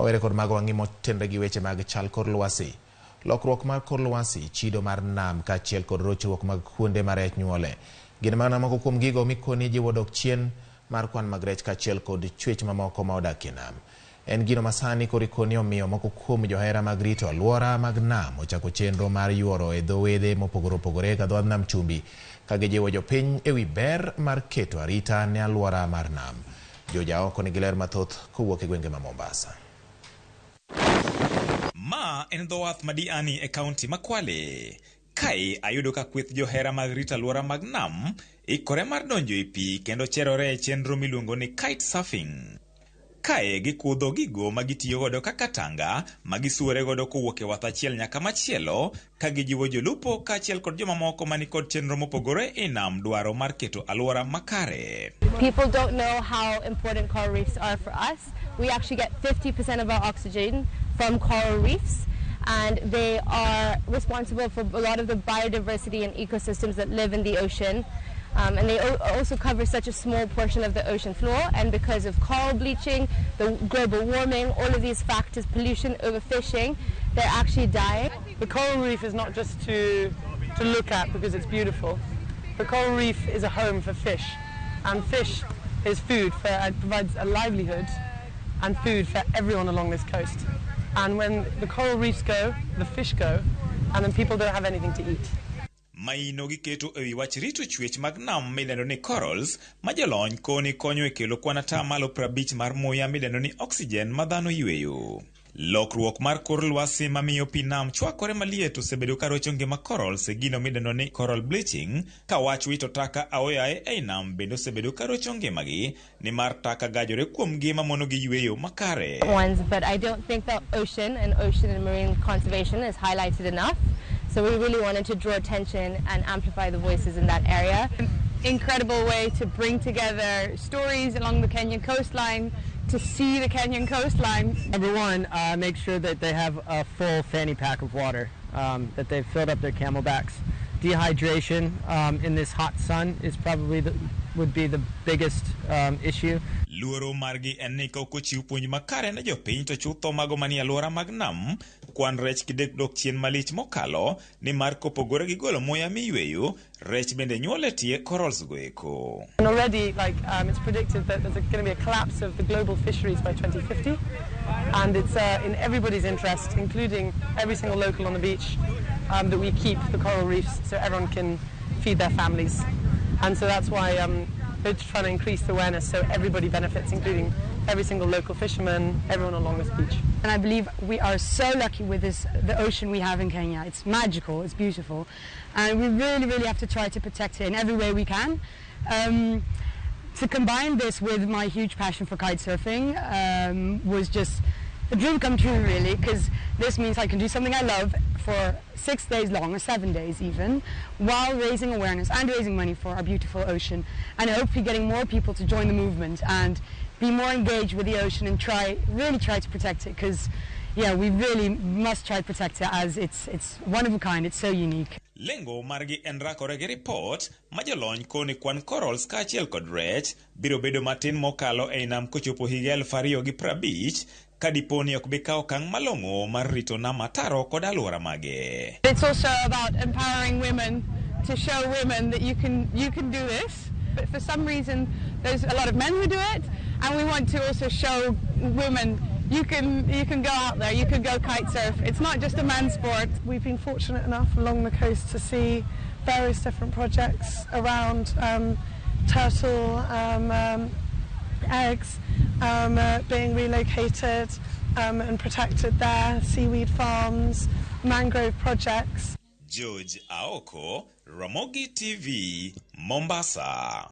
Wawere kod mago wang'imo tenre gi weche mag chal kor lwasi. Lokruok mar kor lwasi, chido mar nam kaachiel kod rochruok mag kuonde ma rech nyuole. Gin mana moko kuom gigo mikoni jiwo dok chien mar kwan mag rech kaachiel kod chwech mamoko ma odakie nam. En gino masani korikoni omiyo moko kuom johera mag rito aluora mag nam ochako chenro mar yuoro e dho wedhe mopogore opogore ka dho nam chumbi ka gijiwo jopiny ewi ber mar keto arita ne aluora mar nam. Joja oko nigi ler mathoth kowuok e gwenge ma Mombasa. Ma en dho wath madiani e kaunti ma Kwale. Kae ayudo ka kweth johera mag rito aluora mag nam ikore mar donjo e pi kendo cherore e chenro miluongo ni kite surfing. Kae gikudho gigo magitiyo godo kaka tanga magisuore godo kowuok e wath achiel nyaka machielo ka gijiwo jolupo kaachiel kod jomamoko mani kod chenro mopogore e nam dwaro mar keto aluora makare. People don't know how important coral reefs are for us. We actually get 50% of our oxygen from coral reefs, and they are responsible for a lot of the biodiversity and ecosystems that live in the ocean. And they also cover such a small portion of the ocean floor, and because of coral bleaching, the global warming, all of these factors, pollution, overfishing, they're actually dying. The coral reef is not just to look at because it's beautiful. The coral reef is a home for fish, and fish is food it provides a livelihood and food for everyone along this coast. And when the coral reefs go, the fish go, and then people don't have anything to eat. Maino giketo ewi wach rito chwech mag nam midendo ni corals ma jolony koni konyo e kelo kwan ata malo 50 mar muya midendo ni oxygen ma dhano yweyo. Lokruok mar kor lwasi mamiyo pi nam chwakore maliet osebedo ka rocho ngima corals e gino midendo ni coral bleaching, ka wach wito taka aoyaye ei nam bende osebedo ka rocho ngimagi nimar taka gajore kuom ngima mono gi yweyo makare. But I don't think that ocean and marine conservation is highlighted enough. So we really wanted to draw attention and amplify the voices in that area. Incredible way to bring together stories along the Kenyan coastline, to see the Kenyan coastline. Number one, make sure that they have a full fanny pack of water, that they've filled up their camelbacks. Dehydration in this hot sun is probably would be the biggest issue. Luoro margi en ni kochiw puonj makare ne jopiny to chutho mago mani aluora mag nam kwan rech kidek dok chien malich mokalo ni mar kopogore gi golo muya miyweyo rech bende nyuole tie corals go eko. And already it's predicted that there's going to be a collapse of the global fisheries by 2050, and it's in everybody's interest, including every single local on the beach, that we keep the coral reefs so everyone can feed their families. And so that's why they're trying to increase the awareness so everybody benefits, including every single local fisherman, everyone along this beach. And I believe we are so lucky with the ocean we have in Kenya. It's magical, it's beautiful, and we really, really have to try to protect it in every way we can. To combine this with my huge passion for kite surfing was just a dream come true, really, because this means I can do something I love for 6 days long, or 7 days even, while raising awareness and raising money for our beautiful ocean, and hopefully getting more people to join the movement and be more engaged with the ocean and really try to protect it, because yeah, we really must try to protect it as it's one of a kind, it's so unique. Lengo margi en rakore gi report ma jolony koni kwan corals kaachiel kod rech biro bedo matin mokalo ei nam kochopo higa 2050 kadiponi ok bi kawo okang' malong'o mar rito nam ataro kod aluora mage. It's also about empowering women, to show women that you can do this, but for some reason there's a lot of men who do it, and we want to also show women you can go out there, you can go kite surf. It's not just a man's sport. We've been fortunate enough along the coast to see various different projects around turtle eggs being relocated and protected there, seaweed farms, mangrove projects. George Aoko, Ramogi TV, Mombasa.